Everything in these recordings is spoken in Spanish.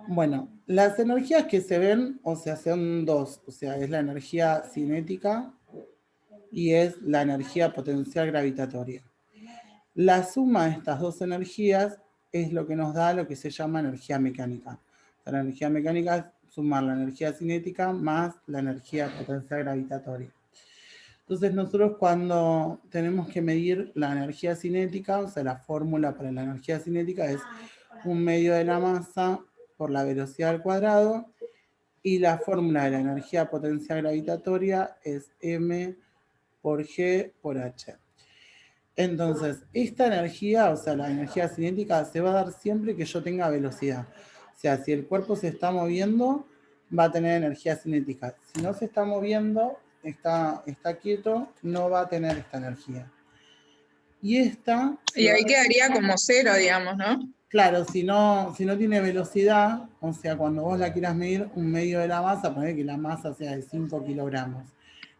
Bueno, las energías que se ven, o sea, son dos. O sea, es la energía cinética y es la energía potencial gravitatoria. La suma de estas dos energías es lo que nos da lo que se llama energía mecánica. O sea, la energía mecánica es sumar la energía cinética más la energía potencial gravitatoria. Entonces nosotros cuando tenemos que medir la energía cinética, o sea, la fórmula para la energía cinética es 1/2 de la masa por la velocidad al cuadrado, y la fórmula de la energía potencial gravitatoria es m por g por h. Entonces, esta energía, o sea, la energía cinética, se va a dar siempre que yo tenga velocidad. O sea, si el cuerpo se está moviendo, va a tener energía cinética. Si no se está moviendo, está quieto, no va a tener esta energía. Y esta... Y ahí quedaría como cero, digamos, ¿no? Claro, si no tiene velocidad, o sea, cuando vos la quieras medir 1/2 de la masa, poner que la masa sea de 5 kilogramos.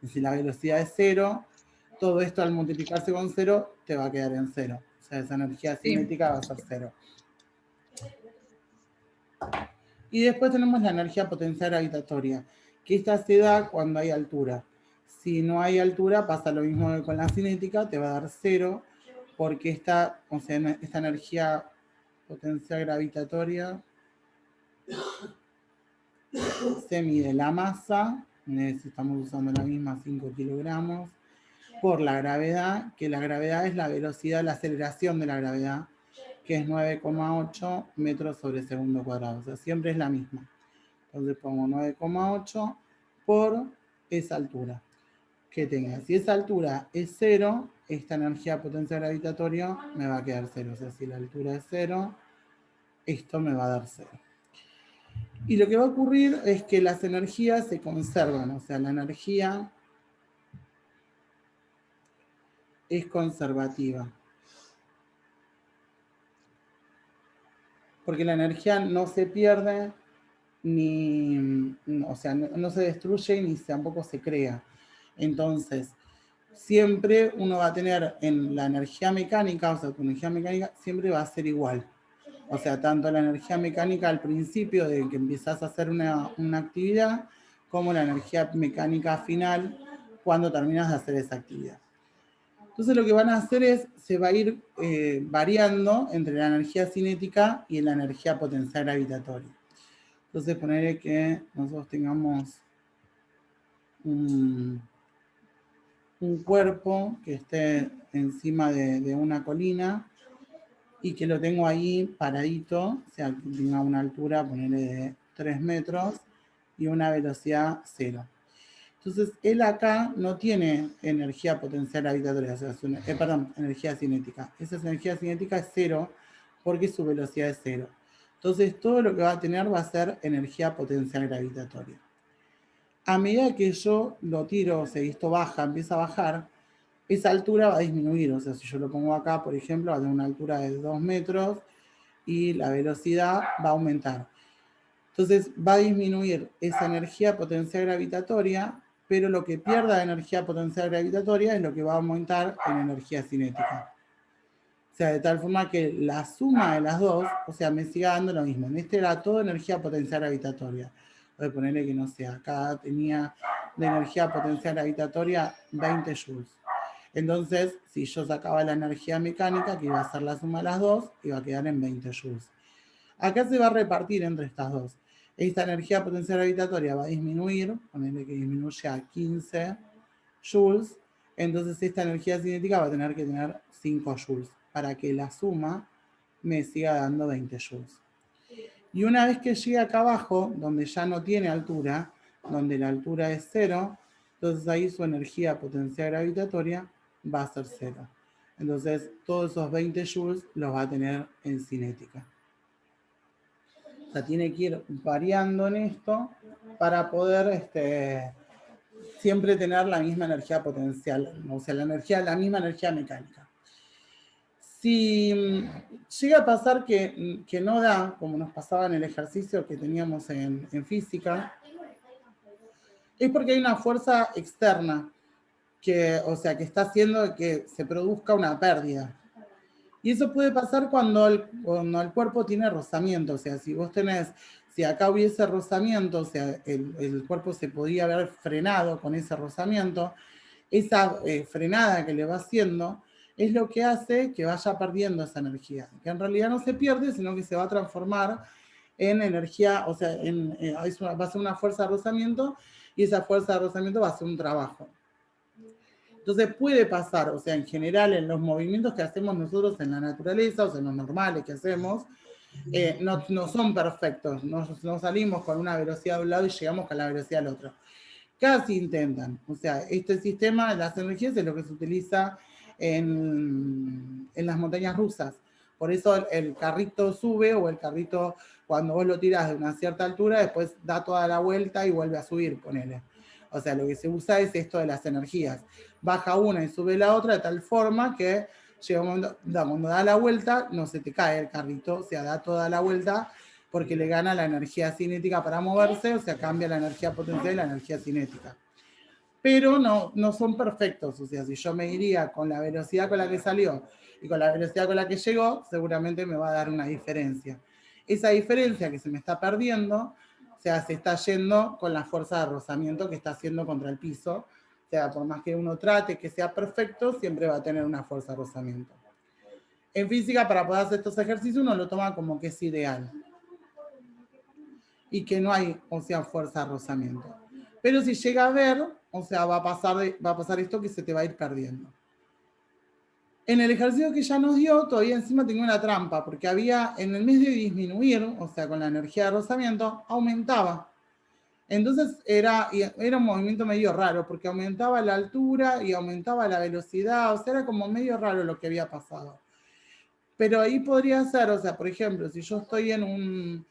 Y si la velocidad es 0, todo esto al multiplicarse con 0 te va a quedar en 0. O sea, esa energía cinética va a ser 0. Y después tenemos la energía potencial gravitatoria, que esta se da cuando hay altura. Si no hay altura, pasa lo mismo que con la cinética, te va a dar 0, porque esta energía potencial gravitatoria se mide la masa, si estamos usando la misma 5 kilogramos, por la gravedad, que la gravedad es la velocidad, la aceleración de la gravedad, que es 9,8 metros sobre segundo cuadrado. O sea, siempre es la misma. Entonces pongo 9,8 por esa altura que tenga. Si esa altura es 0, esta energía potencial gravitatoria me va a quedar 0. O sea, si la altura es 0, esto me va a dar 0. Y lo que va a ocurrir es que las energías se conservan, o sea, la energía es conservativa. Porque la energía no se pierde, o sea, no se destruye ni tampoco se crea. Entonces, siempre uno va a tener en la energía mecánica, o sea, tu energía mecánica siempre va a ser igual. O sea, tanto la energía mecánica al principio de que empiezas a hacer una actividad, como la energía mecánica final cuando terminas de hacer esa actividad. Entonces lo que van a hacer es, se va a ir variando entre la energía cinética y la energía potencial gravitatoria. Entonces ponerle que nosotros tengamos un cuerpo que esté encima de una colina y que lo tengo ahí paradito, o sea, que tenga una altura, ponerle de 3 metros y una velocidad 0. Entonces, él acá no tiene energía potencial gravitatoria, o sea, energía cinética. Esa energía cinética es 0 porque su velocidad es 0. Entonces, todo lo que va a tener va a ser energía potencial gravitatoria. A medida que yo lo tiro, o sea, esto baja, empieza a bajar, esa altura va a disminuir. O sea, si yo lo pongo acá, por ejemplo, va a tener una altura de 2 metros y la velocidad va a aumentar. Entonces va a disminuir esa energía potencial gravitatoria, pero lo que pierda de energía potencial gravitatoria es lo que va a aumentar en energía cinética. O sea, de tal forma que la suma de las dos, o sea, me siga dando lo mismo. En este era toda energía potencial gravitatoria. Voy a ponerle que, no sé, acá tenía de energía potencial gravitatoria 20 joules. Entonces, si yo sacaba la energía mecánica, que iba a ser la suma de las dos, iba a quedar en 20 joules. Acá se va a repartir entre estas dos. Esta energía potencial gravitatoria va a disminuir, ponerle que disminuye a 15 joules, entonces esta energía cinética va a tener que tener 5 joules para que la suma me siga dando 20 joules. Y una vez que llegue acá abajo, donde ya no tiene altura, donde la altura es 0, entonces ahí su energía potencial gravitatoria va a ser 0. Entonces todos esos 20 joules los va a tener en cinética. O sea, tiene que ir variando en esto para poder siempre tener la misma energía potencial, o sea, la misma energía mecánica. Si llega a pasar que no da, como nos pasaba en el ejercicio que teníamos en física, es porque hay una fuerza externa que, o sea, que está haciendo que se produzca una pérdida. Y eso puede pasar cuando el cuerpo tiene rozamiento, o sea, si acá hubiese rozamiento, o sea, el cuerpo se podría haber frenado con ese rozamiento, esa frenada que le va haciendo es lo que hace que vaya perdiendo esa energía, que en realidad no se pierde, sino que se va a transformar en energía, o sea, va a ser una fuerza de rozamiento, y esa fuerza de rozamiento va a ser un trabajo. Entonces puede pasar, o sea, en general en los movimientos que hacemos nosotros en la naturaleza, o sea, los normales que hacemos, no son perfectos, no salimos con una velocidad de un lado y llegamos con la velocidad del otro. Casi intentan, o sea, este sistema de las energías es lo que se utiliza en las montañas rusas. Por eso el carrito sube, o el carrito, cuando vos lo tirás de una cierta altura, después da toda la vuelta y vuelve a subir, ponele. O sea, lo que se usa es esto de las energías. Baja una y sube la otra de tal forma que llega un momento, cuando da la vuelta, no se te cae el carrito, o sea, da toda la vuelta porque le gana la energía cinética para moverse, o sea, cambia la energía potencial y la energía cinética. Pero no son perfectos, o sea, si yo me iría con la velocidad con la que salió y con la velocidad con la que llegó, seguramente me va a dar una diferencia. Esa diferencia que se me está perdiendo, o sea, se está yendo con la fuerza de rozamiento que está haciendo contra el piso. O sea, por más que uno trate que sea perfecto, siempre va a tener una fuerza de rozamiento. En física, para poder hacer estos ejercicios, uno lo toma como que es ideal y que no hay, o sea, fuerza de rozamiento. Pero si llega a ver, o sea, va a pasar esto, que se te va a ir perdiendo. En el ejercicio que ya nos dio, todavía encima tenía una trampa, porque había, en el mes de disminuir, o sea, con la energía de rozamiento, aumentaba. Entonces era un movimiento medio raro, porque aumentaba la altura y aumentaba la velocidad, o sea, era como medio raro lo que había pasado. Pero ahí podría ser, o sea, por ejemplo, si yo estoy en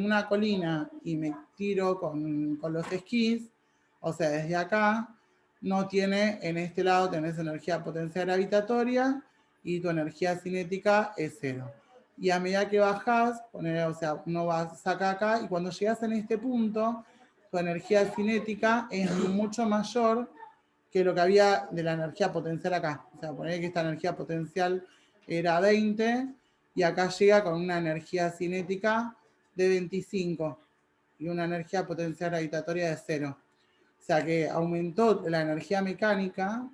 una colina y me tiro con los esquís, o sea, desde acá, no tiene, en este lado tenés energía potencial gravitatoria y tu energía cinética es cero. Y a medida que bajás, o sea, uno saca acá, y cuando llegas en este punto, tu energía cinética es mucho mayor que lo que había de la energía potencial acá. O sea, poner que esta energía potencial era 20 y acá llega con una energía cinética de 25 y una energía potencial gravitatoria de 0. O sea que aumentó la energía mecánica,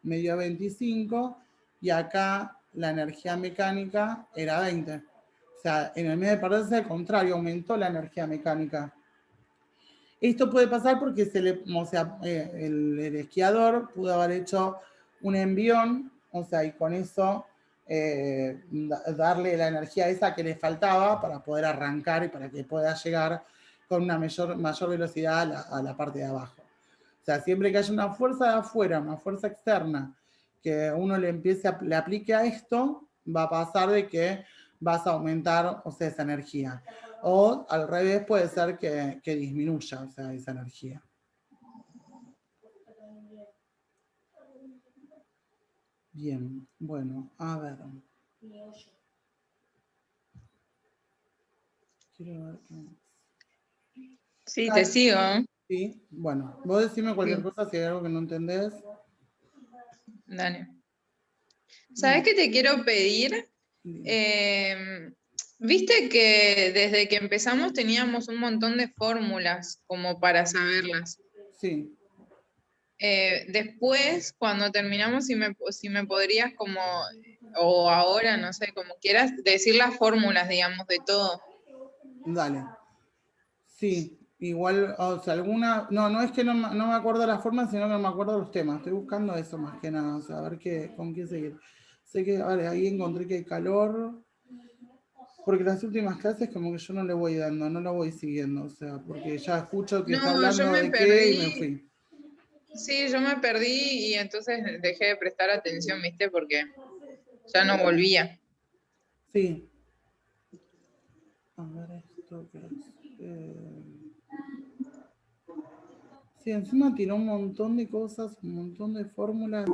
me dio 25, y acá la energía mecánica era 20. O sea, en el medio de perderse, al contrario, aumentó la energía mecánica. Esto puede pasar porque o sea, el esquiador pudo haber hecho un envión, o sea, y con eso darle la energía esa que le faltaba para poder arrancar y para que pueda llegar con una mayor velocidad a la parte de abajo. O sea, siempre que haya una fuerza de afuera, una fuerza externa, que uno le aplique a esto, va a pasar de que vas a aumentar, o sea, esa energía. O al revés, puede ser que disminuya, o sea, esa energía. Bien, bueno, a ver. Quiero ver qué más. Sí, te sigo. Sí, bueno, vos decime cualquier Sí, cosa si hay algo que no entendés. dale. ¿Sabes qué te quiero pedir? Viste que desde que empezamos teníamos un montón de fórmulas como para saberlas. Sí, Después, cuando terminamos, si me podrías como, o ahora, no sé, como quieras, decir las fórmulas, digamos, de todo. dale. Sí, igual, o sea, alguna. No es que no me acuerdo las formas, sino que no me acuerdo los temas. Estoy buscando eso más que nada, o sea, a ver con qué seguir. Sé que, vale, ahí encontré que hay calor. Porque las últimas clases como que yo no le voy dando, no lo voy siguiendo, o sea, porque ya escucho que está No, yo hablando me de qué y me perdí, fui. sí, yo me perdí y entonces dejé de prestar atención, ¿viste? Porque ya no volvía. Sí. A ver esto qué es. Sí, encima tiró un montón de cosas, un montón de fórmulas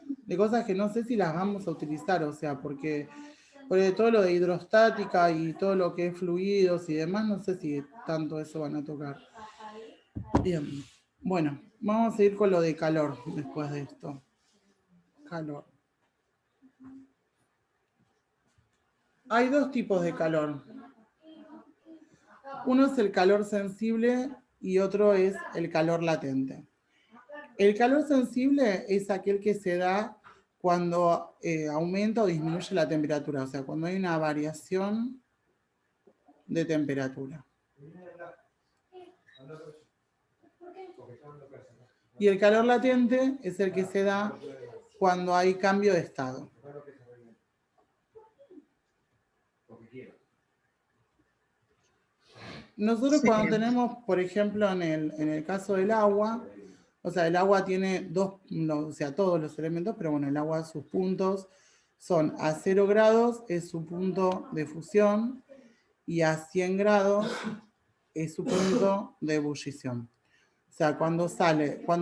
de cosas que no sé si las vamos a utilizar, o sea, porque todo lo de hidrostática y todo lo que es fluidos y demás, no sé si tanto eso van a tocar. Bien, bueno, vamos a ir con lo de calor después de esto. Calor. Hay dos tipos de calor. Uno es el calor sensible y otro es el calor latente. El calor sensible es aquel que se da cuando aumenta o disminuye la temperatura, o sea, cuando hay una variación de temperatura. Y el calor latente es el que se da cuando hay cambio de estado. Nosotros cuando tenemos, por ejemplo, en el caso del agua, o sea, el agua tiene o sea, todos los elementos, pero bueno, el agua, sus puntos son a 0 grados, es su punto de fusión, y a 100 grados es su punto de ebullición. O sea, cuando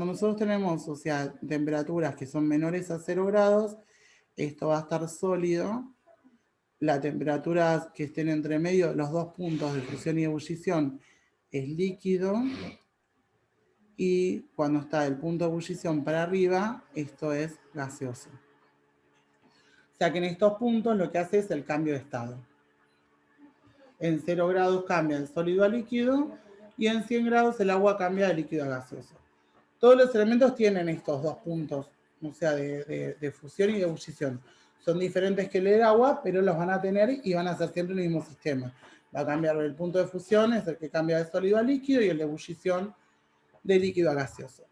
nosotros tenemos, o sea, temperaturas que son menores a 0 grados, esto va a estar sólido. La temperatura que estén entre medio de los dos puntos de fusión y ebullición es líquido. Y cuando está el punto de ebullición para arriba, esto es gaseoso. O sea que en estos puntos lo que hace es el cambio de estado. En 0 grados cambia el sólido a líquido y en 100 grados el agua cambia de líquido a gaseoso. Todos los elementos tienen estos dos puntos, o sea, de fusión y de ebullición. Son diferentes que el del agua, pero los van a tener y van a ser siempre el mismo sistema. Va a cambiar el punto de fusión, es el que cambia de sólido a líquido, y el de ebullición de líquido a gaseoso.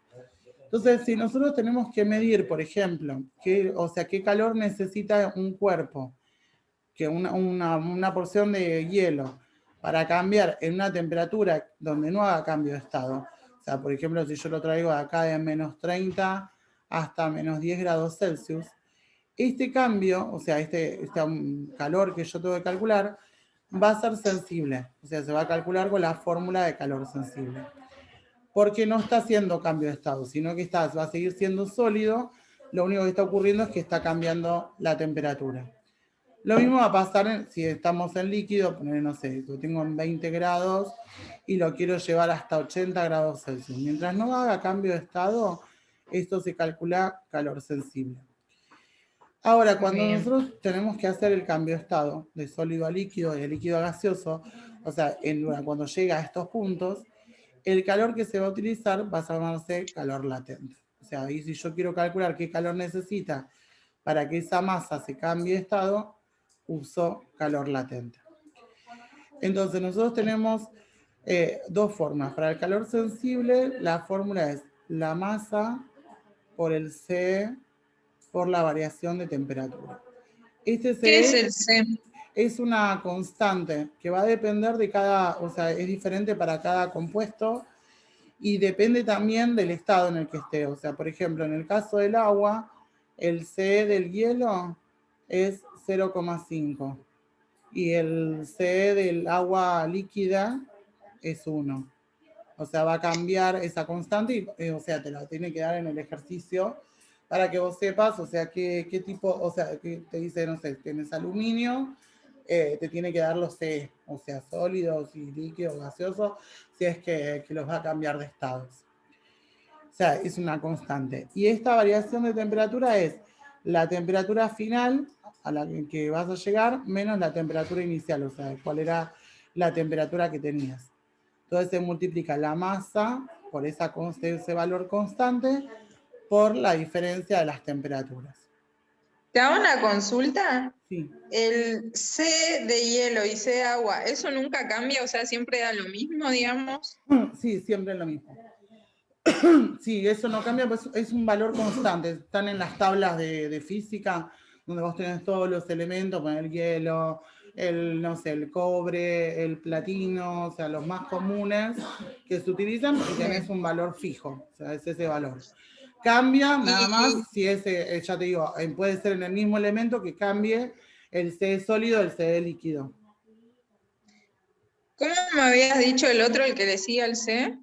Entonces, si nosotros tenemos que medir, por ejemplo, qué calor necesita un cuerpo, que una porción de hielo, para cambiar en una temperatura donde no haga cambio de estado. O sea, por ejemplo, si yo lo traigo de acá de menos 30 hasta menos 10 grados Celsius, este cambio, o sea, este calor que yo tengo que calcular, va a ser sensible. O sea, se va a calcular con la fórmula de calor sensible. Porque no está haciendo cambio de estado, sino que va a seguir siendo sólido. Lo único que está ocurriendo es que está cambiando la temperatura. Lo mismo va a pasar si estamos en líquido, no sé, lo tengo en 20 grados y lo quiero llevar hasta 80 grados Celsius. Mientras no haga cambio de estado, esto se calcula calor sensible. Ahora, cuando nosotros tenemos que hacer el cambio de estado de sólido a líquido, de líquido a gaseoso, o sea, cuando llega a estos puntos, el calor que se va a utilizar va a llamarse calor latente. O sea, y si yo quiero calcular qué calor necesita para que esa masa se cambie de estado, uso calor latente. Entonces, nosotros tenemos dos formas. Para el calor sensible, la fórmula es la masa por el C por la variación de temperatura. Este C ¿Qué es el C? Es una constante que va a depender de o sea, es diferente para cada compuesto y depende también del estado en el que esté. O sea, por ejemplo, en el caso del agua, el C del hielo es 0,5 y el C del agua líquida es 1. O sea, va a cambiar esa constante y, o sea, te la tiene que dar en el ejercicio para que vos sepas, o sea, qué tipo, o sea, que te dice, no sé, tienes aluminio, te tiene que dar los C, o sea, sólidos y líquidos, gaseosos, si es que los va a cambiar de estados. O sea, es una constante. Y esta variación de temperatura es la temperatura final a la que vas a llegar menos la temperatura inicial, o sea, cuál era la temperatura que tenías. Entonces se multiplica la masa por ese valor constante por la diferencia de las temperaturas. ¿Te hago una consulta? Sí. El C de hielo y C de agua, ¿eso nunca cambia? O sea, siempre da lo mismo, digamos. Sí, siempre es lo mismo. Sí, eso no cambia, pues es un valor constante. Están en las tablas de física, donde vos tenés todos los elementos, con el hielo, no sé, el cobre, el platino, o sea, los más comunes que se utilizan, y tenés un valor fijo, o sea, es ese valor. Cambia nada más si ese, ya te digo, puede ser en el mismo elemento que cambie el C sólido del C líquido. ¿Cómo me habías dicho el otro, el que decía el C?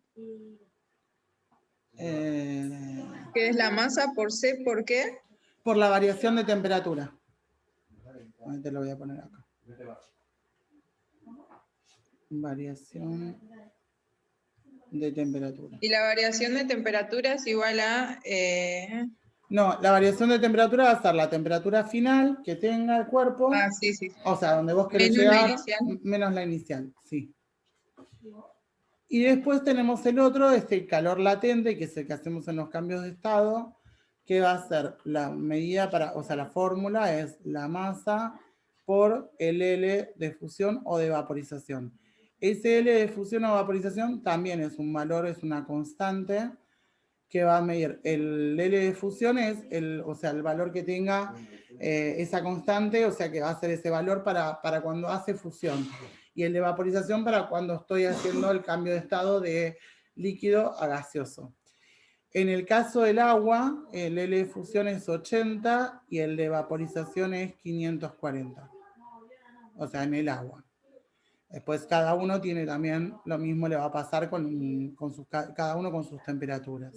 ¿Qué es la masa por C? ¿Por qué? Por la variación de temperatura. Te lo voy a poner acá. Variación de temperatura. Y la variación de temperatura es igual a No, la variación de temperatura va a ser la temperatura final que tenga el cuerpo, Ah, sí, sí. o sea, donde vos querés Menos la llegar, inicial. menos la inicial, sí. Y después tenemos el otro, calor latente, que es el que hacemos en los cambios de estado, que va a ser la medida para, o sea, la fórmula es la masa por el L de fusión o de vaporización. Ese L de fusión o vaporización también es un valor, es una constante que va a medir. El L de fusión es o sea, el valor que tenga esa constante, o sea, que va a ser ese valor para cuando hace fusión. Y el de vaporización para cuando estoy haciendo el cambio de estado de líquido a gaseoso. En el caso del agua, el L de fusión es 80 y el de vaporización es 540. O sea, en el agua. Después cada uno tiene también, lo mismo le va a pasar cada uno con sus temperaturas.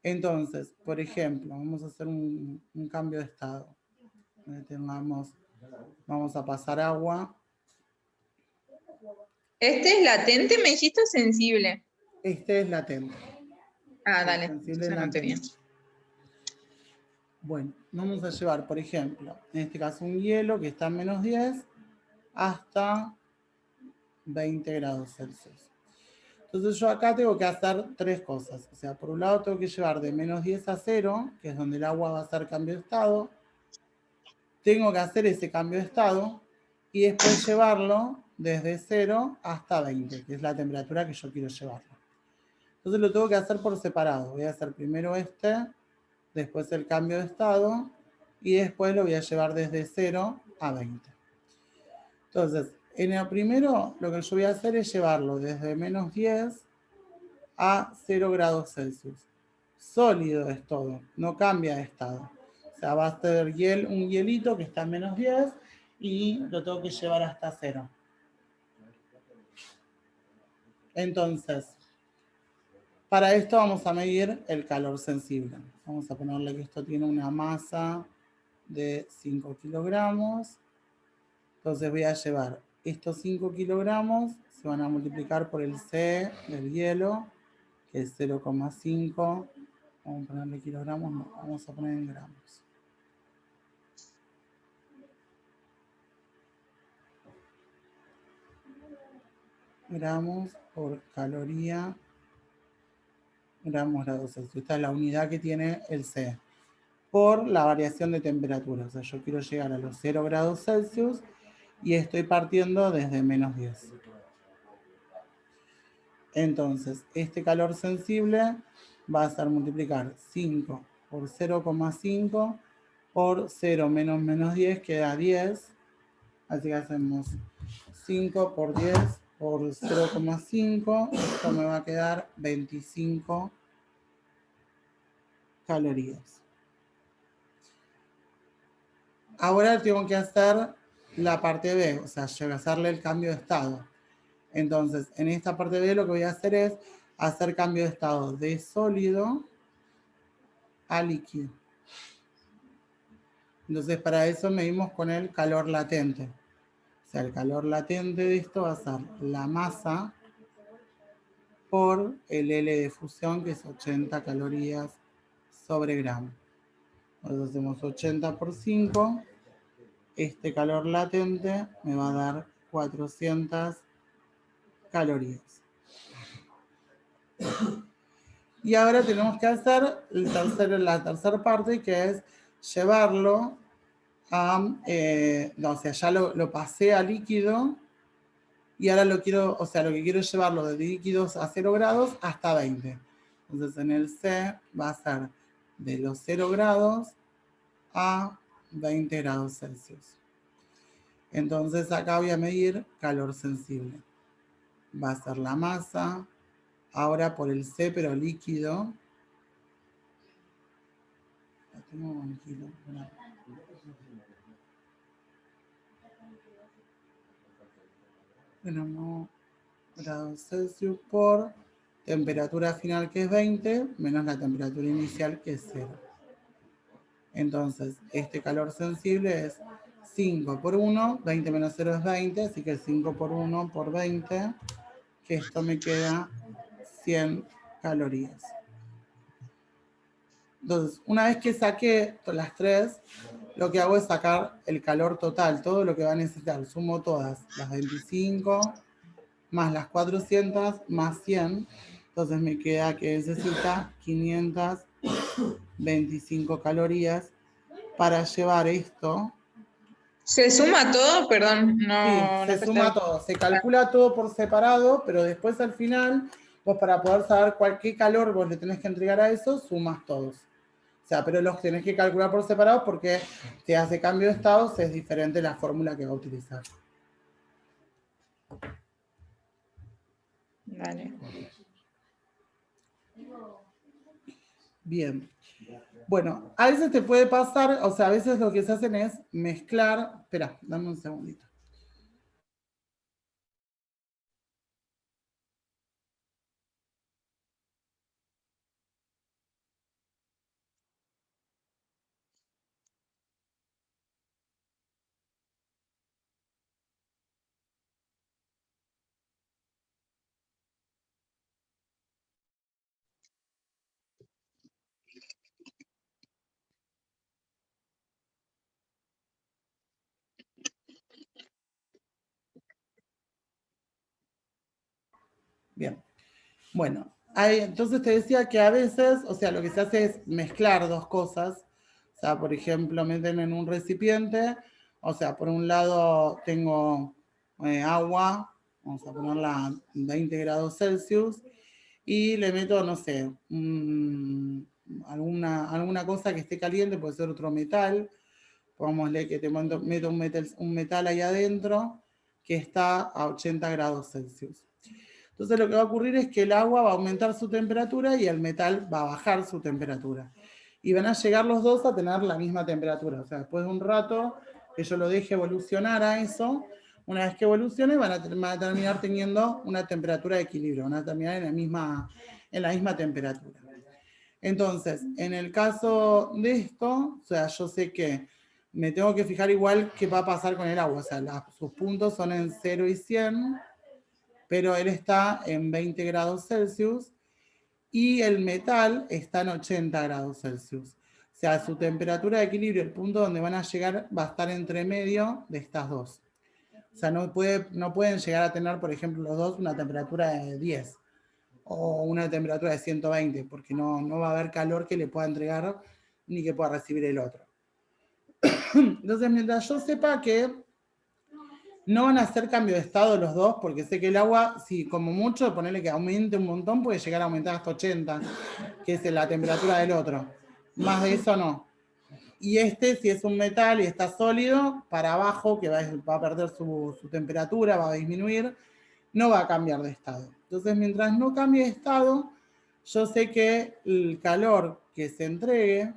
Entonces, por ejemplo, vamos a hacer un cambio de estado. Vamos a pasar agua. ¿Este es latente, me dijiste, o sensible? Este es latente. Ah, El dale, sensible es entonces no tenía. latente. Bueno, vamos a llevar, por ejemplo, en este caso un hielo que está en menos 10 hasta 20 grados Celsius. Entonces yo acá tengo que hacer tres cosas. O sea, por un lado tengo que llevar de menos 10 a 0, que es donde el agua va a hacer cambio de estado. Tengo que hacer ese cambio de estado y después llevarlo desde 0 hasta 20, que es la temperatura que yo quiero llevarlo. Entonces lo tengo que hacer por separado. Voy a hacer primero después el cambio de estado y después lo voy a llevar desde 0 a 20. Entonces, en el primero lo que yo voy a hacer es llevarlo desde menos 10 a 0 grados Celsius. Sólido es todo, no cambia de estado. O sea, va a ser un hielito que está en menos 10 y lo tengo que llevar hasta 0. Entonces, para esto vamos a medir el calor sensible. Vamos a ponerle que esto tiene una masa de 5 kilogramos. Entonces voy a llevar estos 5 kilogramos, se van a multiplicar por el C del hielo, que es 0,5. Vamos a ponerle kilogramos, no, vamos a poner en gramos. Gramos por caloría, gramos grados Celsius. Esta es la unidad que tiene el C. Por la variación de temperatura. O sea, yo quiero llegar a los 0 grados Celsius y estoy partiendo desde menos 10. Entonces, este calor sensible va a ser multiplicar 5 por 0,5 por 0 menos 10, queda 10. Así que hacemos 5 por 10 por 0,5. Esto me va a quedar 25 calorías. Ahora tengo que hacer la parte B, o sea, hacerle el cambio de estado. Entonces, en esta parte B lo que voy a hacer es hacer cambio de estado de sólido a líquido. Entonces, para eso medimos con el calor latente. O sea, el calor latente de esto va a ser la masa por el L de fusión, que es 80 calorías sobre gramo. Entonces hacemos 80 por 5. Este calor latente me va a dar 400 calorías. Y ahora tenemos que hacer la tercera parte, que es llevarlo a, no, o sea, ya lo pasé a líquido y ahora lo que quiero es llevarlo de líquidos a 0 grados hasta 20. Entonces en el C va a ser de los 0 grados a 20 grados Celsius. Entonces acá voy a medir calor sensible. Va a ser la masa, ahora por el C, pero líquido. La tengo tranquilo. Bueno, no, grados Celsius por temperatura final, que es 20, menos la temperatura inicial, que es 0. Entonces, este calor sensible es 5 por 1, 20 menos 0 es 20, así que 5 por 1 por 20, que esto me queda 100 calorías. Entonces, una vez que saqué las 3, lo que hago es sacar el calor total, todo lo que va a necesitar. Sumo todas, las 25, más las 400, más 100. Entonces me queda que necesita 525 calorías para llevar esto. ¿Se suma todo? Perdón, Sí, no se presté. suma todo, se calcula todo por separado, pero después al final, vos para poder saber qué calor vos le tenés que entregar a eso, sumas todos. O sea, pero los tenés que calcular por separado porque si hace cambio de estados es diferente la fórmula que va a utilizar. Dale. Bien. Bueno, a veces te puede pasar, o sea, a veces lo que se hacen es mezclar. Espera, dame un segundito. Bien. Bueno, entonces te decía que a veces, o sea, lo que se hace es mezclar dos cosas. O sea, por ejemplo, meten en un recipiente, o sea, por un lado tengo agua, vamos a ponerla a 20 grados Celsius, y le meto, no sé, alguna cosa que esté caliente, puede ser otro metal, pongámosle que te meto un metal ahí adentro que está a 80 grados Celsius. Entonces lo que va a ocurrir es que el agua va a aumentar su temperatura y el metal va a bajar su temperatura. Y van a llegar los dos a tener la misma temperatura. O sea, después de un rato que yo lo deje evolucionar a eso, una vez que evolucione van a terminar teniendo una temperatura de equilibrio, van a terminar en la misma temperatura. Entonces, en el caso de esto, o sea, yo sé que me tengo que fijar igual qué va a pasar con el agua. O sea, sus puntos son en 0 y 100, pero él está en 20 grados Celsius y el metal está en 80 grados Celsius. O sea, su temperatura de equilibrio, el punto donde van a llegar, va a estar entre medio de estas dos. O sea, no pueden llegar a tener, por ejemplo, los dos una temperatura de 10 o una temperatura de 120, porque no va a haber calor que le pueda entregar ni que pueda recibir el otro. Entonces, mientras yo sepa que no van a hacer cambio de estado los dos, porque sé que el agua, si como mucho, ponerle que aumente un montón, puede llegar a aumentar hasta 80, que es la temperatura del otro. Más de eso no. Y si es un metal y está sólido, para abajo, que va a perder su temperatura, va a disminuir, no va a cambiar de estado. Entonces, mientras no cambie de estado, yo sé que el calor que se entregue,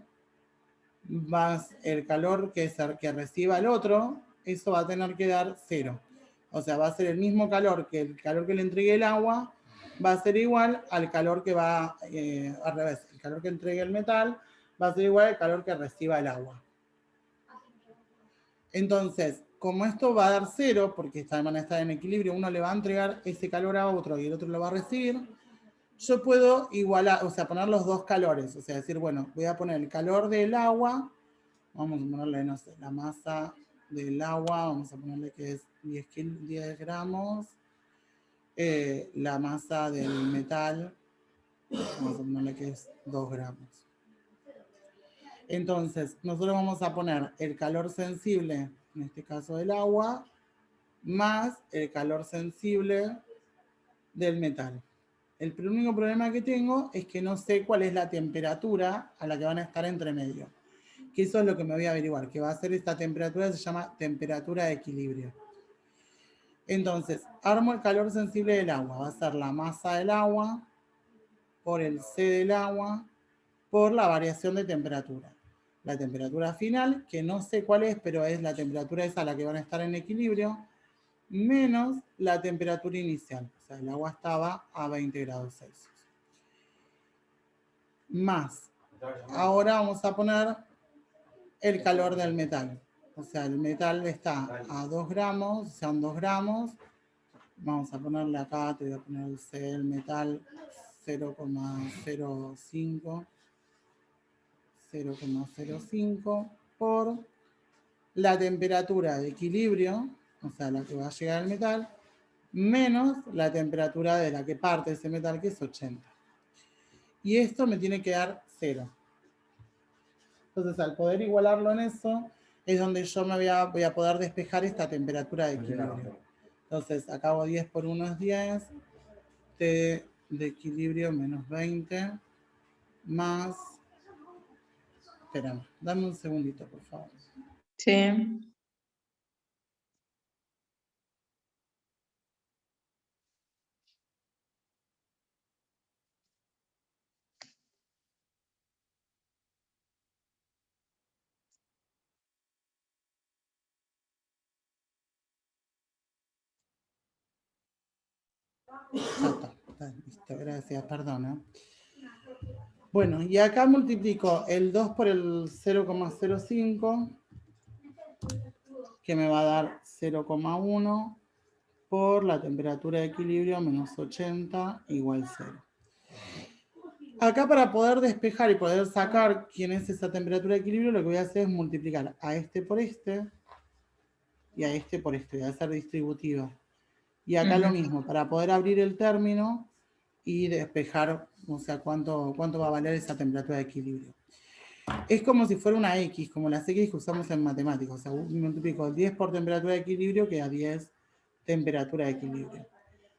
más el calor que reciba el otro, eso va a tener que dar 0. O sea, va a ser el mismo calor que el calor que le entregue el agua, va a ser igual al calor que va, al revés, el calor que entregue el metal va a ser igual al calor que reciba el agua. Entonces, como esto va a dar 0, porque van a estar en equilibrio, uno le va a entregar ese calor a otro y el otro lo va a recibir, yo puedo igualar, o sea, poner los dos calores. O sea, decir, bueno, voy a poner el calor del agua, vamos a ponerle, no sé, la masa del agua, vamos a ponerle que es 10 gramos, la masa del metal, vamos a ponerle que es 2 gramos. Entonces, nosotros vamos a poner el calor sensible, en este caso del agua, más el calor sensible del metal. El único problema que tengo es que no sé cuál es la temperatura a la que van a estar entre medio. Que eso es lo que me voy a averiguar, que va a ser esta temperatura que se llama temperatura de equilibrio. Entonces, armo el calor sensible del agua. Va a ser la masa del agua por el C del agua por la variación de temperatura. La temperatura final, que no sé cuál es, pero es la temperatura esa a la que van a estar en equilibrio, menos la temperatura inicial. O sea, el agua estaba a 20 grados Celsius. Más. Ahora vamos a poner el calor del metal. O sea, el metal está a 2 gramos, sean 2 gramos. Vamos a ponerle acá, te voy a poner el metal 0,05. 0,05 por la temperatura de equilibrio, o sea, la que va a llegar al metal, menos la temperatura de la que parte ese metal, que es 80. Y esto me tiene que dar 0. Entonces, al poder igualarlo en eso, es donde yo me voy a poder despejar esta temperatura de equilibrio. Entonces, acabo 10 por 1 es 10, T de equilibrio menos 20, más... Espérame, dame un segundito, por favor. Sí. Listo, gracias, perdona. Bueno, y acá multiplico el 2 por el 0,05, que me va a dar 0,1 por la temperatura de equilibrio menos 80 igual 0. Acá, para poder despejar y poder sacar quién es esa temperatura de equilibrio, lo que voy a hacer es multiplicar a este por este y a este por este. Voy a hacer distributiva. Y acá lo mismo, para poder abrir el término y despejar, o sea, cuánto va a valer esa temperatura de equilibrio. Es como si fuera una X, como las X que usamos en matemáticas. O sea, multiplico 10 por temperatura de equilibrio, que da 10 temperatura de equilibrio.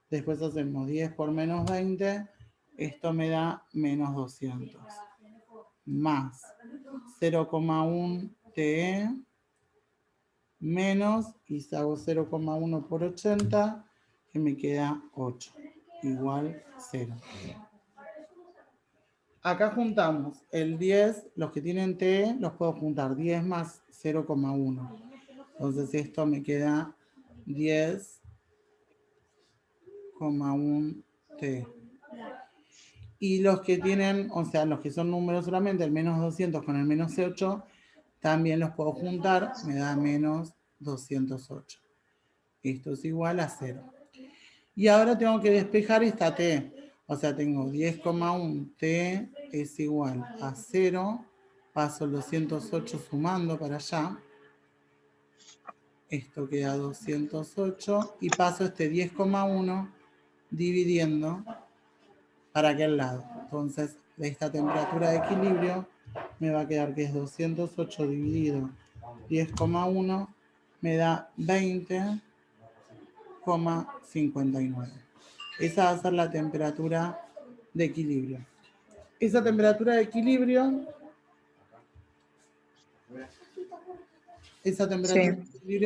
Después hacemos 10 por menos 20, esto me da menos 200. Más 0,1 TE menos, y hago 0,1 por 80, que me queda 8, igual 0. Acá juntamos el 10, los que tienen T, los puedo juntar, 10 más 0,1. Entonces esto me queda 10,1 T. Y los que tienen, o sea, los que son números solamente, el menos 200 con el menos 8, también los puedo juntar, me da menos 208. Esto es igual a 0. Y ahora tengo que despejar esta T. O sea, tengo 10,1 T es igual a 0. Paso el 208 sumando para allá. Esto queda 208. Y paso este 10,1 dividiendo para aquel lado. Entonces, de esta temperatura de equilibrio me va a quedar que es 208 dividido 10,1 me da 20,59. Esa va a ser la temperatura de equilibrio. Esa temperatura de equilibrio,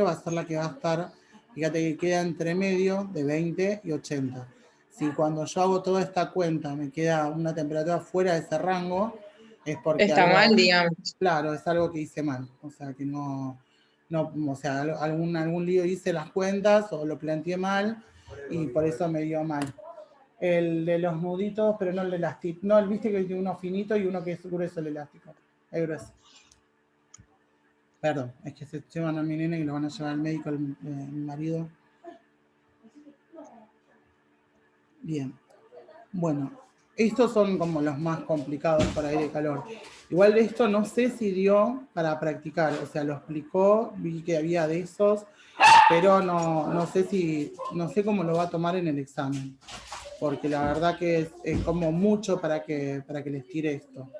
va a ser la que va a estar, fíjate que queda entre medio de 20 y 80. Si cuando yo hago toda esta cuenta me queda una temperatura fuera de ese rango, es porque está algo, mal, digamos. claro, es algo que hice mal. O sea, que no, o sea, algún lío hice las cuentas o lo planteé mal y por eso me dio mal. El de los nuditos, pero no el elástico. No, el viste que tiene uno finito y uno que es grueso el elástico. Es grueso. Perdón, es que se llevan a mi nene y lo van a llevar al médico, mi marido. Bien. Bueno, estos son como los más complicados para ir de calor. Igual de esto no sé si dio para practicar, o sea, lo explicó, vi que había de esos, pero no sé cómo lo va a tomar en el examen, porque la verdad que es como mucho para que les tire esto.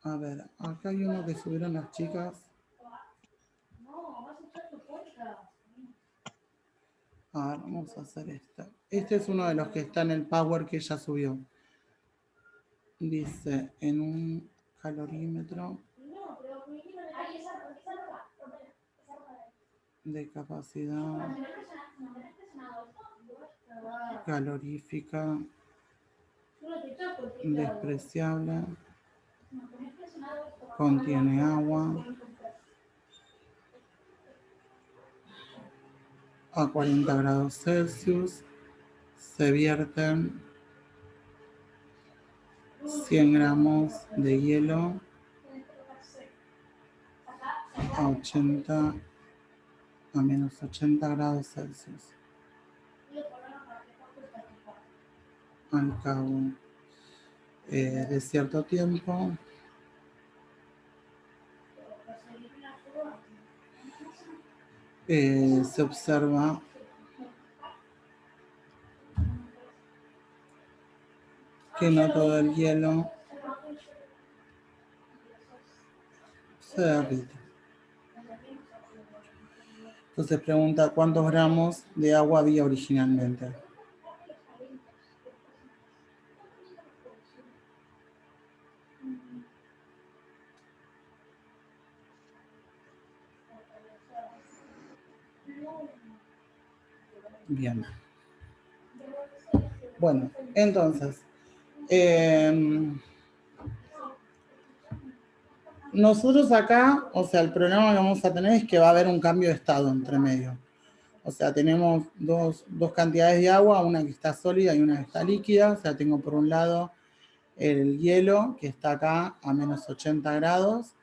A ver, acá hay uno que subieron las chicas. A ver, vamos a hacer esta. Este es uno de los que está en el Power que ella subió. Dice, en un calorímetro de capacidad calorífica despreciable, contiene agua a 40 grados Celsius, se vierten 100 gramos de hielo a menos 80 grados Celsius. Al cabo de cierto tiempo. Se observa que no todo el hielo se derrite. Entonces pregunta cuántos gramos de agua había originalmente. Bien. Bueno, entonces, nosotros acá, o sea, el problema que vamos a tener es que va a haber un cambio de estado entre medio. O sea, tenemos dos cantidades de agua, una que está sólida y una que está líquida. O sea, tengo por un lado el hielo, que está acá a menos 80 grados.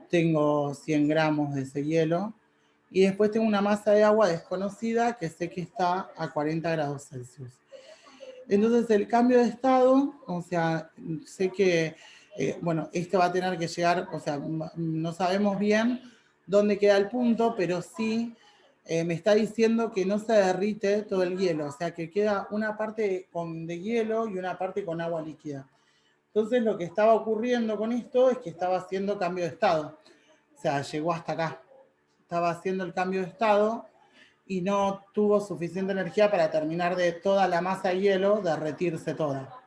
Tengo 100 gramos de ese hielo. Y después tengo una masa de agua desconocida que sé que está a 40 grados Celsius. Entonces el cambio de estado, o sea, sé que, bueno, este va a tener que llegar, o sea, no sabemos bien dónde queda el punto, pero sí me está diciendo que no se derrite todo el hielo, o sea, que queda una parte de hielo y una parte con agua líquida. Entonces lo que estaba ocurriendo con esto es que estaba haciendo cambio de estado, o sea, llegó hasta acá, estaba haciendo el cambio de estado y no tuvo suficiente energía para terminar de toda la masa de hielo derretirse toda.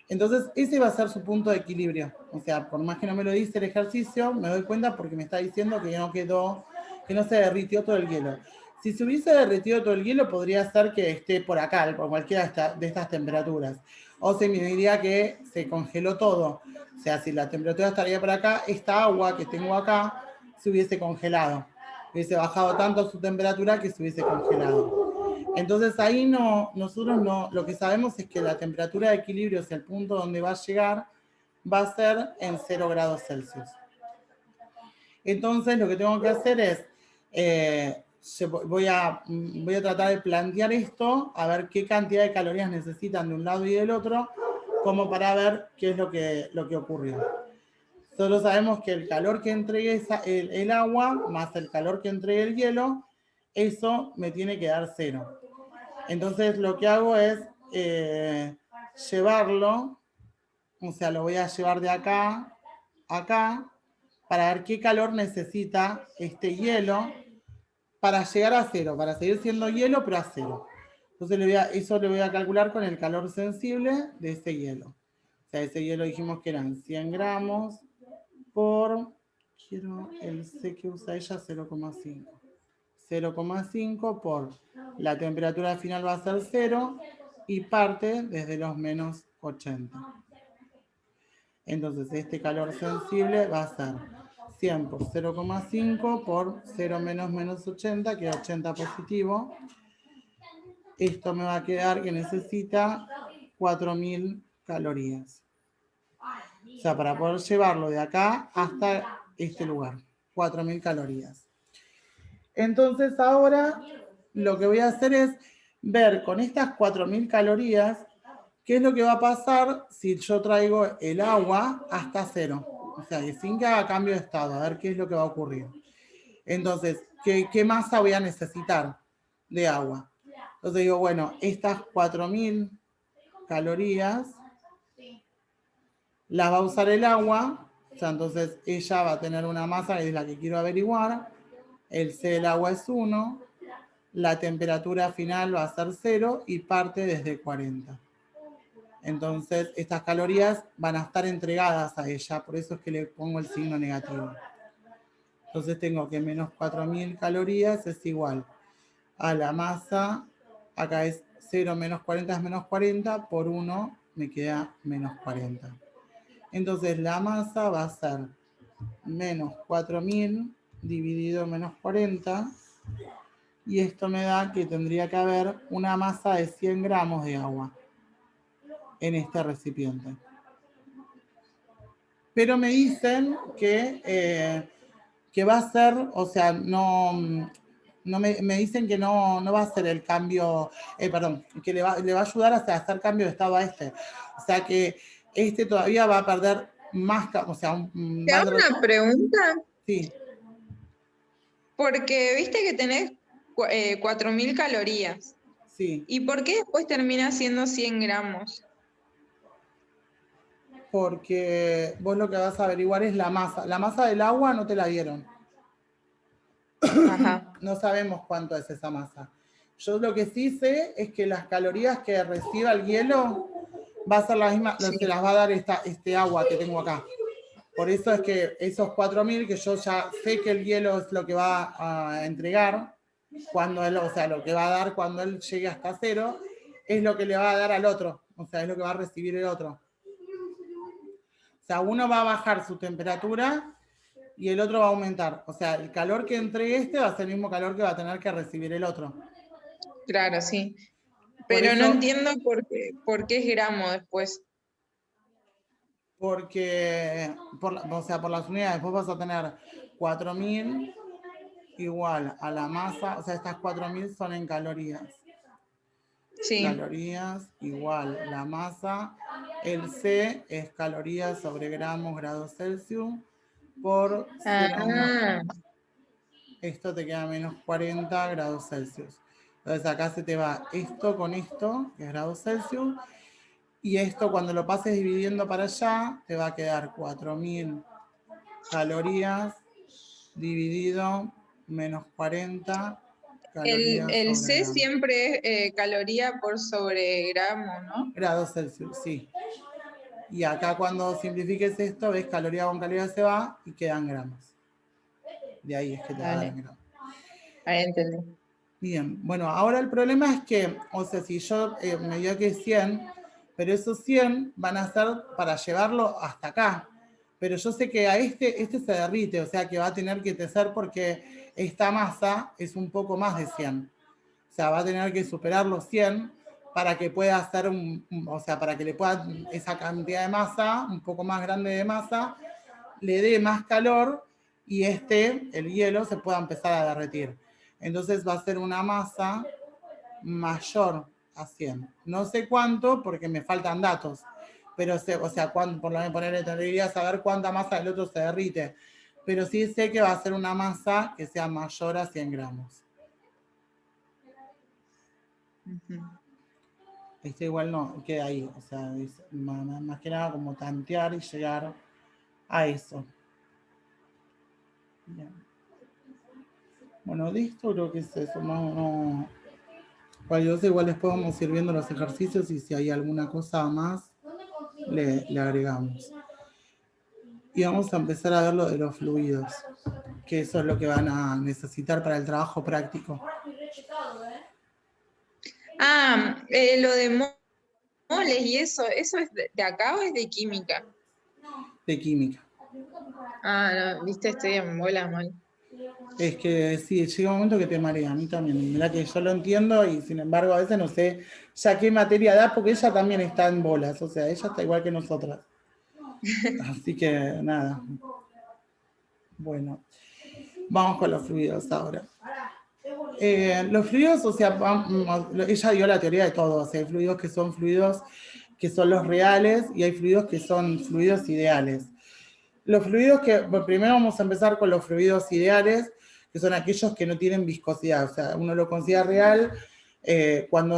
Entonces, ese va a ser su punto de equilibrio. O sea, por más que no me lo dice el ejercicio, me doy cuenta porque me está diciendo que no quedó, que no se derritió todo el hielo. Si se hubiese derretido todo el hielo, podría ser que esté por acá, por cualquiera de estas temperaturas. O se me diría que se congeló todo. O sea, si la temperatura estaría por acá, esta agua que tengo acá se hubiese congelado. Hubiese bajado tanto su temperatura que se hubiese congelado. Entonces ahí no, nosotros no, lo que sabemos es que la temperatura de equilibrio, o sea, el punto donde va a llegar, va a ser en 0 grados Celsius. Entonces lo que tengo que hacer es, voy a tratar de plantear esto, a ver qué cantidad de calorías necesitan de un lado y del otro, como para ver qué es lo que ocurrió. Solo sabemos que el calor que entregue el agua, más el calor que entregue el hielo, eso me tiene que dar 0. Entonces lo que hago es llevarlo, o sea, lo voy a llevar de acá a acá para ver qué calor necesita este hielo para llegar a 0, para seguir siendo hielo, pero a 0. Entonces eso le voy a calcular con el calor sensible de ese hielo. O sea, ese hielo dijimos que eran 100 gramos por, quiero el C que usa ella, 0,5. 0,5 por la temperatura final va a ser 0 y parte desde los menos 80. Entonces este calor sensible va a ser 100 por 0,5 por 0 menos menos 80, que es 80 positivo. Esto me va a quedar que necesita 4000 calorías. O sea, para poder llevarlo de acá hasta este lugar, 4000 calorías. Entonces ahora lo que voy a hacer es ver con estas 4000 calorías qué es lo que va a pasar si yo traigo el agua hasta 0. O sea, sin que haga cambio de estado, a ver qué es lo que va a ocurrir. Entonces, ¿qué masa voy a necesitar de agua? Entonces digo, bueno, estas 4000 calorías las va a usar el agua. O sea, entonces ella va a tener una masa que es la que quiero averiguar. El C del agua es 1. La temperatura final va a ser 0 y parte desde 40. Entonces, estas calorías van a estar entregadas a ella, por eso es que le pongo el signo negativo. Entonces tengo que menos 4000 calorías es igual a la masa, acá es 0 menos 40 es menos 40, por 1 me queda menos 40. Entonces la masa va a ser menos 4000 dividido menos 40, y esto me da que tendría que haber una masa de 100 gramos de agua en este recipiente. Pero me dicen que va a ser, o sea, no me dicen que no va a ser el cambio, perdón, que le va a ayudar a hacer cambio de estado a este. O sea que este todavía va a perder más, o sea, Te hago una pregunta, Sí, porque viste que tenés 4.000 calorías. sí, ¿Y por qué después termina siendo 100 gramos? porque vos lo que vas a averiguar es la masa. La masa del agua no te la dieron. Ajá. No sabemos cuánto es esa masa. Yo lo que sí sé es que las calorías que reciba el hielo va a ser la misma, Sí. se las va a dar este agua que tengo acá. Por eso es que esos 4.000 que yo ya sé que el hielo es lo que va a entregar, cuando él, o sea, lo que va a dar cuando él llegue hasta cero, es lo que le va a dar al otro, o sea, es lo que va a recibir el otro. O sea, uno va a bajar su temperatura y el otro va a aumentar. O sea, el calor que entregue este va a ser el mismo calor que va a tener que recibir el otro. Claro, sí. Por Pero no eso, entiendo por qué es gramo después. porque, o sea, por las unidades, vos vas a tener 4.000 igual a la masa, o sea, estas 4.000 son en calorías. Sí. Calorías igual la masa. El C es calorías sobre gramos grados Celsius por 0, Ah, esto te queda menos 40 grados Celsius. Entonces acá se te va esto con esto, que es grados Celsius, y esto cuando lo pases dividiendo para allá, te va a quedar 4.000 calorías dividido menos 40 calorías el sobre C gramos. siempre es caloría por sobre gramo, ¿no? Grados Celsius, sí. Y acá cuando simplifiques esto, ves caloría con caloría se va y quedan gramos. De ahí es que te va a dar Vale, en gramos. ahí entendí. Bien, bueno, ahora el problema es que, o sea, si yo me dio que 100, pero esos 100 van a ser para llevarlo hasta acá. Pero yo sé que a este se derrite, o sea que va a tener que tecer porque esta masa es un poco más de 100. O sea, va a tener que superar los 100 para que pueda hacer o sea, para que le pueda esa cantidad de masa, un poco más grande de masa, le dé más calor y el hielo, se pueda empezar a derretir. Entonces va a ser una masa mayor a 100. No sé cuánto porque me faltan datos, pero sé, o sea, por lo menos tendría que saber cuánta masa del otro se derrite. Pero sí sé que va a ser una masa que sea mayor a 100 gramos. Ujú. Este igual no queda ahí, o sea, es más que nada como tantear y llegar a eso. Bien. Bueno, de esto creo que es eso, no. Cualquier cosa igual después vamos a ir viendo los ejercicios y si hay alguna cosa más, le agregamos. Y vamos a empezar a ver lo de los fluidos, que eso es lo que van a necesitar para el trabajo práctico. Ah, lo de moles y ¿eso es de acá o es de química? De química. Ah, no, viste, estoy en bola mal. Es que sí, llega un momento que te marea, a mí también. Mirá que yo lo entiendo y sin embargo a veces no sé ya qué materia da porque ella también está en bolas, o sea, ella está igual que nosotras. Así que nada. Bueno, vamos con los fluidos ahora. Los fluidos, o sea, ella dio la teoría de todo, o sea, hay fluidos que son los reales y hay fluidos que son fluidos ideales. Los fluidos primero vamos a empezar con los fluidos ideales, que son aquellos que no tienen viscosidad, o sea, uno lo considera real cuando,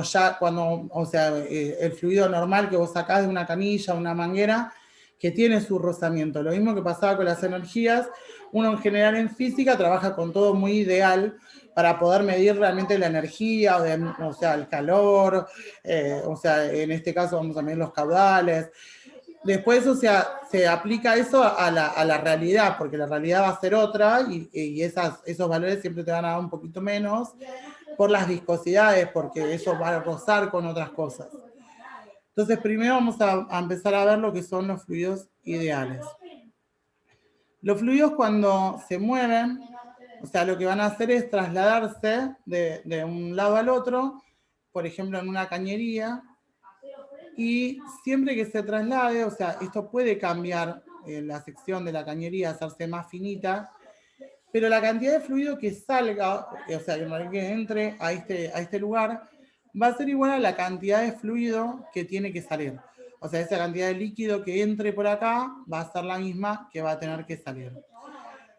o sea, el fluido normal que vos sacás de una canilla, una manguera, que tiene su rozamiento. Lo mismo que pasaba con las energías, uno en general en física trabaja con todo muy ideal para poder medir realmente la energía, o sea, el calor, o sea, en este caso vamos a medir los caudales. Después, o sea, se aplica eso a la realidad, porque la realidad va a ser otra y esos valores siempre te van a dar un poquito menos por las viscosidades, porque eso va a rozar con otras cosas. Entonces, primero vamos a empezar a ver lo que son los fluidos ideales. Los fluidos cuando se mueven, o sea, lo que van a hacer es trasladarse de un lado al otro, por ejemplo, en una cañería, y siempre que se traslade, o sea, esto puede cambiar la sección de la cañería, hacerse más finita, pero la cantidad de fluido que salga, o sea, que entre a este lugar, va a ser igual a la cantidad de fluido que tiene que salir. O sea, esa cantidad de líquido que entre por acá va a ser la misma que va a tener que salir.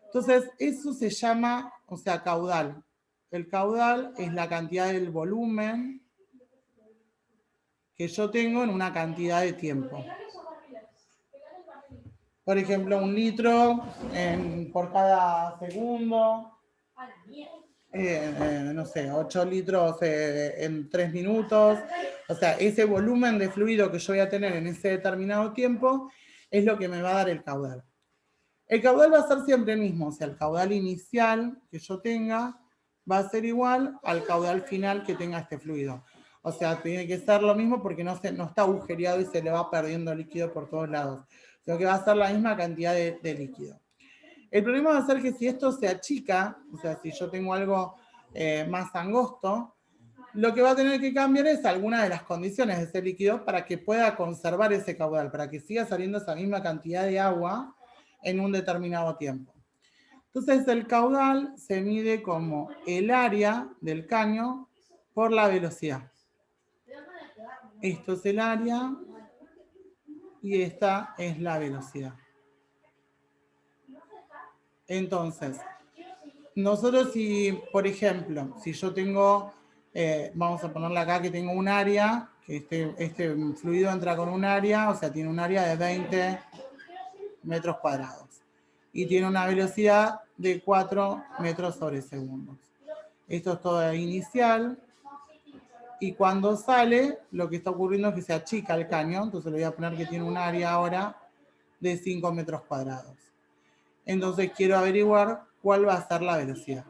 Entonces, eso se llama, o sea, caudal. El caudal es la cantidad del volumen que yo tengo en una cantidad de tiempo. Por ejemplo, 1 litro por cada segundo. No sé, 8 litros en 3 minutos. O sea, ese volumen de fluido que yo voy a tener en ese determinado tiempo es lo que me va a dar el caudal. El caudal va a ser siempre el mismo, o sea, el caudal inicial que yo tenga va a ser igual al caudal final que tenga este fluido. O sea, tiene que ser lo mismo porque no está agujereado y se le va perdiendo líquido por todos lados, sino que va a ser la misma cantidad de líquido. El problema va a ser que si esto se achica, o sea, si yo tengo algo más angosto, lo que va a tener que cambiar es alguna de las condiciones de ese líquido para que pueda conservar ese caudal, para que siga saliendo esa misma cantidad de agua en un determinado tiempo. Entonces el caudal se mide como el área del caño por la velocidad. Esto es el área y esta es la velocidad. Entonces, nosotros si, por ejemplo, si yo tengo, vamos a ponerle acá que tengo un área, que este fluido entra con un área, o sea, tiene un área de 20 metros cuadrados y tiene una velocidad de 4 metros sobre segundos. Esto es todo inicial y cuando sale lo que está ocurriendo es que se achica el caño, entonces le voy a poner que tiene un área ahora de 5 metros cuadrados. Entonces quiero averiguar cuál va a ser la velocidad.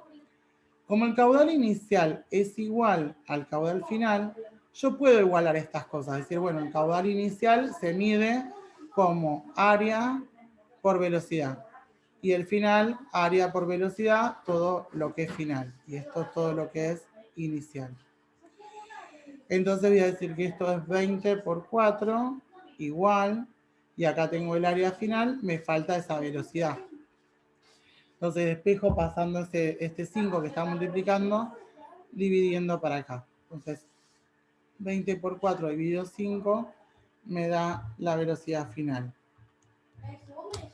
Como el caudal inicial es igual al caudal final, yo puedo igualar estas cosas. Es decir, bueno, el caudal inicial se mide como área por velocidad. Y el final, área por velocidad, todo lo que es final. Y esto es todo lo que es inicial. Entonces voy a decir que esto es 20 por 4, igual. Y acá tengo el área final, me falta esa velocidad. Entonces despejo pasando este 5 que está multiplicando, dividiendo para acá. Entonces 20 por 4 dividido 5 me da la velocidad final.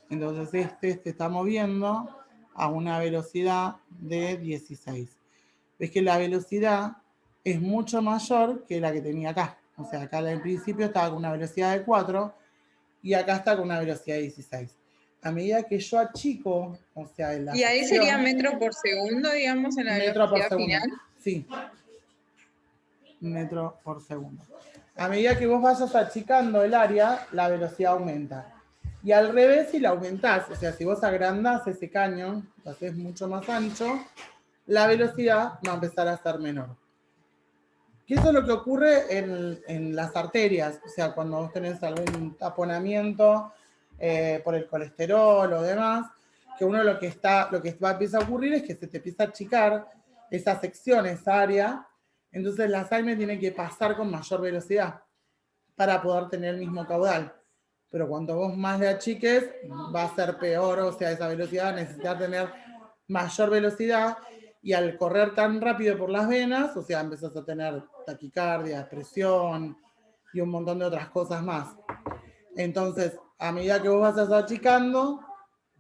Entonces este se está moviendo a una velocidad de 16. Ves que la velocidad es mucho mayor que la que tenía acá. O sea, acá al principio estaba con una velocidad de 4 y acá está con una velocidad de 16. A medida que yo achico, o sea, en la Y ahí sería sección, metro por segundo, digamos, en la metro por velocidad segundo. final. Sí, metro por segundo. A medida que vos vayas achicando el área, la velocidad aumenta. Y al revés, si la aumentás, o sea, si vos agrandás ese caño, lo haces mucho más ancho, la velocidad va a empezar a ser menor. Que eso es lo que ocurre en las arterias, o sea, cuando vos tenés algún taponamiento por el colesterol o demás, que uno lo que va a empezar a ocurrir es que se te empieza a achicar esa sección, esa área, entonces la sangre tiene que pasar con mayor velocidad para poder tener el mismo caudal. Pero cuanto vos más le achiques, va a ser peor, o sea, esa velocidad necesita tener mayor velocidad y al correr tan rápido por las venas, o sea, empezás a tener taquicardia, presión y un montón de otras cosas más. Entonces, a medida que vos vas achicando,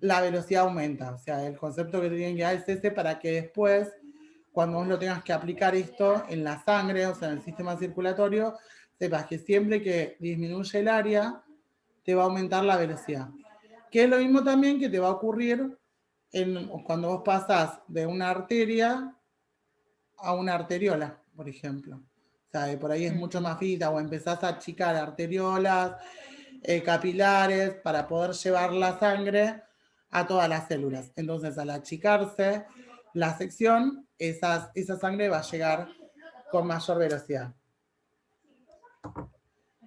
la velocidad aumenta. O sea, el concepto que te tienen que dar es ese para que después, cuando vos lo tengas que aplicar esto en la sangre, o sea, en el sistema circulatorio, sepas que siempre que disminuye el área, te va a aumentar la velocidad. Que es lo mismo también que te va a ocurrir cuando vos pasás de una arteria a una arteriola, por ejemplo. O sea, por ahí es mucho más finita, o empezás a achicar arteriolas, capilares, para poder llevar la sangre a todas las células. Entonces, al achicarse la sección, esa sangre va a llegar con mayor velocidad.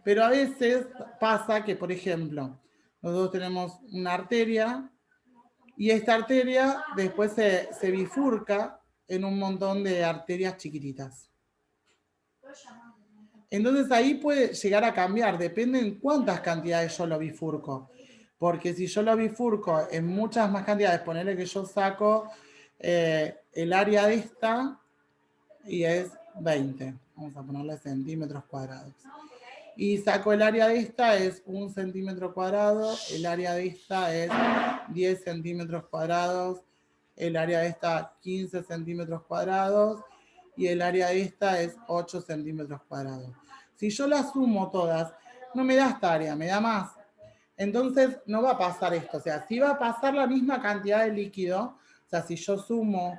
Pero a veces pasa que, por ejemplo, nosotros tenemos una arteria y esta arteria después se bifurca en un montón de arterias chiquititas. Entonces ahí puede llegar a cambiar, depende en cuántas cantidades yo lo bifurco. Porque si yo lo bifurco en muchas más cantidades, ponerle que yo saco el área de esta y es 20, vamos a ponerle centímetros cuadrados. Y saco el área de esta es 1 centímetro cuadrado, el área de esta es 10 centímetros cuadrados, el área de esta 15 centímetros cuadrados y el área de esta es 8 centímetros cuadrados. Si yo las sumo todas, no me da esta área, me da más. Entonces no va a pasar esto, o sea, sí va a pasar la misma cantidad de líquido, o sea, si yo sumo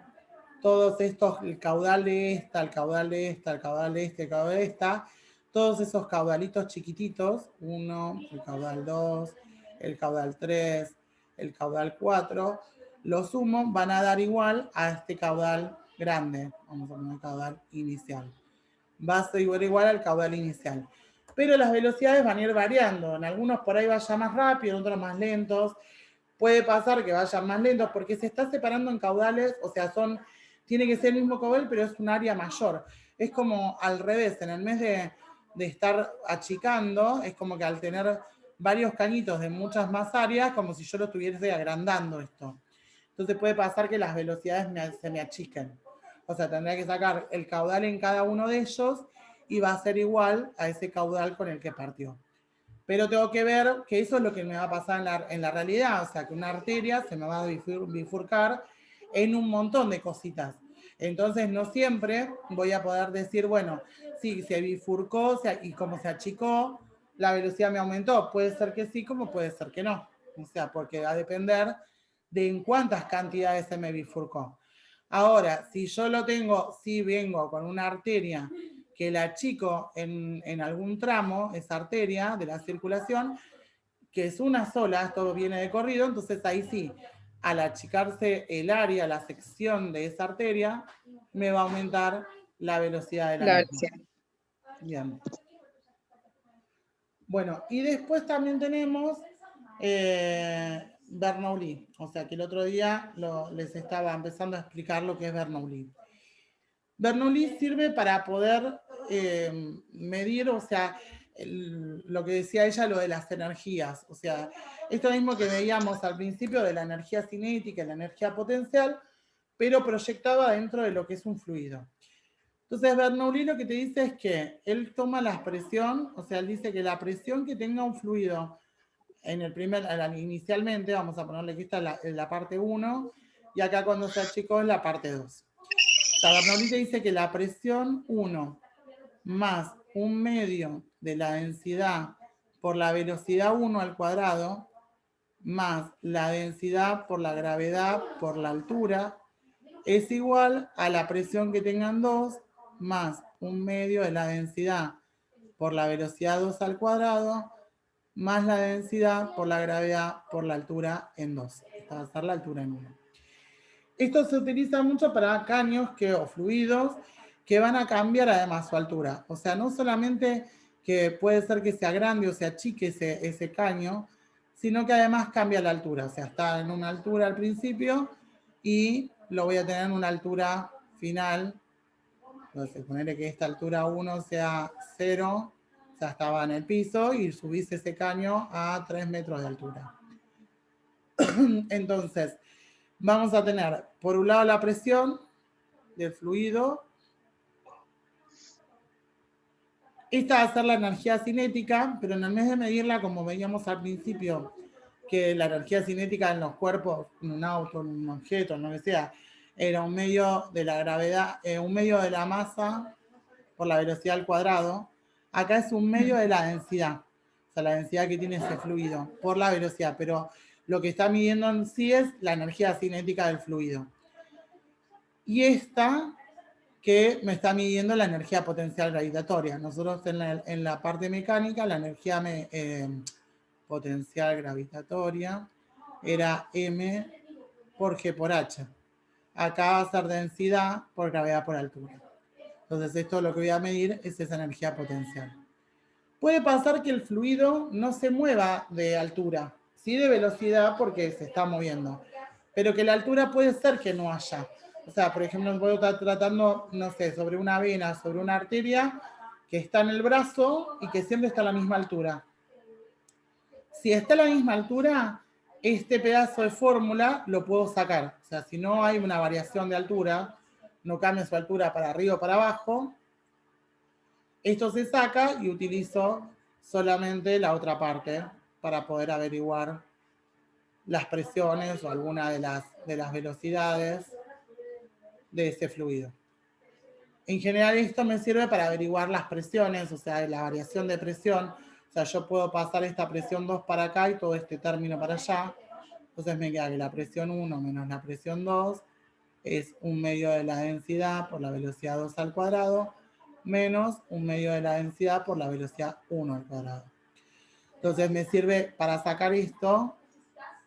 todos estos, el caudal de esta, el caudal de esta, el caudal de este, el caudal de esta, todos esos caudalitos chiquititos, 1, el caudal 2, el caudal 3, el caudal 4, los sumo, van a dar igual a este caudal grande, vamos a poner caudal inicial. Va a ser igual al caudal inicial. Pero las velocidades van a ir variando, en algunos por ahí vaya más rápido, en otros más lentos. Puede pasar que vayan más lentos porque se está separando en caudales, o sea, tiene que ser el mismo caudal, pero es un área mayor. Es como al revés, en el mes de estar achicando, es como que al tener varios cañitos de muchas más áreas, como si yo lo estuviese agrandando esto. Entonces puede pasar que las velocidades se me achiquen. O sea, tendría que sacar el caudal en cada uno de ellos y va a ser igual a ese caudal con el que partió. Pero tengo que ver que eso es lo que me va a pasar en la realidad, o sea, que una arteria se me va a bifurcar en un montón de cositas. Entonces, no siempre voy a poder decir, bueno, sí, se bifurcó y como se achicó, la velocidad me aumentó. Puede ser que sí, como puede ser que no. O sea, porque va a depender de en cuántas cantidades se me bifurcó. Ahora, si yo lo tengo, si vengo con una arteria que la achico en algún tramo, esa arteria de la circulación, que es una sola, esto viene de corrido, entonces ahí sí, al achicarse el área, la sección de esa arteria, me va a aumentar la velocidad de la misma. Bien. Bueno, y después también tenemos Bernoulli, o sea que el otro día les estaba empezando a explicar lo que es Bernoulli. Bernoulli sirve para poder medir, o sea, lo que decía ella, lo de las energías. O sea, esto mismo que veíamos al principio de la energía cinética y la energía potencial, pero proyectada dentro de lo que es un fluido. Entonces, Bernoulli lo que te dice es que él toma la presión, o sea, él dice que la presión que tenga un fluido inicialmente, vamos a ponerle que esta es la parte 1, y acá cuando se achicó es la parte 2. Bernoulli te dice que la presión 1 más 1/2 de la densidad por la velocidad 1 al cuadrado más la densidad por la gravedad por la altura es igual a la presión que tengan 2 más 1/2 de la densidad por la velocidad 2 al cuadrado más la densidad por la gravedad por la altura en 2. Esta va a ser la altura en 1. Esto se utiliza mucho para caños o fluidos que van a cambiar además su altura. O sea, no solamente que puede ser que se agrande o se achique ese caño, sino que además cambia la altura. O sea, está en una altura al principio y lo voy a tener en una altura final. Entonces, ponerle que esta altura 1 sea 0, o sea, estaba en el piso y subís ese caño a 3 metros de altura. Entonces, vamos a tener, por un lado, la presión del fluido. Esta va a ser la energía cinética, pero en vez de medirla como veíamos al principio, que la energía cinética en los cuerpos, en un auto, en un objeto, no que sea, era un medio de la gravedad, un medio de la masa por la velocidad al cuadrado. Acá es un medio de la densidad, o sea, la densidad que tiene ese fluido por la velocidad, pero lo que está midiendo en sí es la energía cinética del fluido. Y esta que me está midiendo la energía potencial gravitatoria. Nosotros en la parte mecánica, la energía potencial gravitatoria era M por G por H. Acá va a ser densidad por gravedad por altura. Entonces esto lo que voy a medir es esa energía potencial. Puede pasar que el fluido no se mueva de altura, sí de velocidad porque se está moviendo, pero que la altura puede ser que no haya. O sea, por ejemplo, puedo estar tratando, no sé, sobre una vena, sobre una arteria que está en el brazo y que siempre está a la misma altura. Si está a la misma altura, este pedazo de fórmula lo puedo sacar. O sea, si no hay una variación de altura, no cambia su altura para arriba o para abajo, esto se saca y utilizo solamente la otra parte para poder averiguar las presiones o alguna de las velocidades de ese fluido. En general esto me sirve para averiguar las presiones, o sea, la variación de presión. O sea, yo puedo pasar esta presión 2 para acá y todo este término para allá. Entonces me queda que la presión 1 menos la presión 2 es 1/2 de la densidad por la velocidad 2 al cuadrado menos 1/2 de la densidad por la velocidad 1 al cuadrado. Entonces me sirve para sacar esto,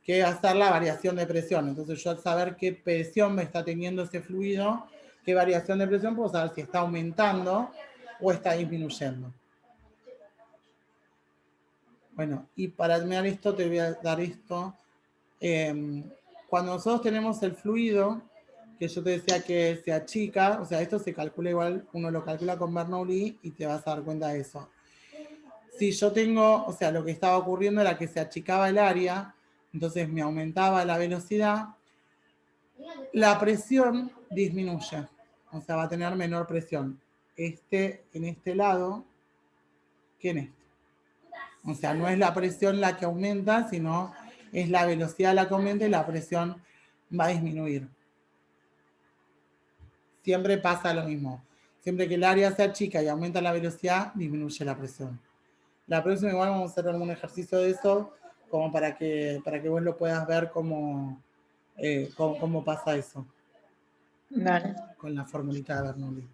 que hacer la variación de presión. Entonces yo al saber qué presión me está teniendo ese fluido, qué variación de presión, puedo saber si está aumentando o está disminuyendo. Bueno, y para terminar esto te voy a dar esto. Cuando nosotros tenemos el fluido, que yo te decía que se achica, o sea, esto se calcula igual, uno lo calcula con Bernoulli y te vas a dar cuenta de eso. Si yo tengo, o sea, lo que estaba ocurriendo era que se achicaba el área, entonces me aumentaba la velocidad, la presión disminuye, o sea, va a tener menor presión en este lado que en este. O sea, no es la presión la que aumenta, sino es la velocidad la que aumenta y la presión va a disminuir. Siempre pasa lo mismo. Siempre que el área se achica y aumenta la velocidad, disminuye la presión. La próxima igual vamos a hacer algún ejercicio de eso, como para que vos lo puedas ver cómo pasa eso. Dale. Con la formulita de Bernoulli.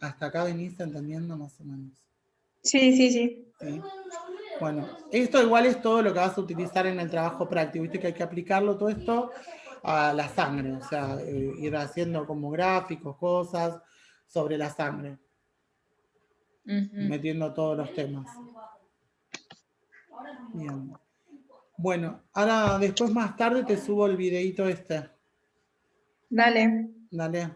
Hasta acá venís entendiendo más o menos. Sí, sí, sí. ¿Sí? Bueno, esto igual es todo lo que vas a utilizar en el trabajo práctico. Viste que hay que aplicarlo todo esto a la sangre, o sea, ir haciendo como gráficos, cosas sobre la sangre, metiendo todos los temas. Bien. Bueno, ahora después más tarde te subo el videito este. Dale. Dale.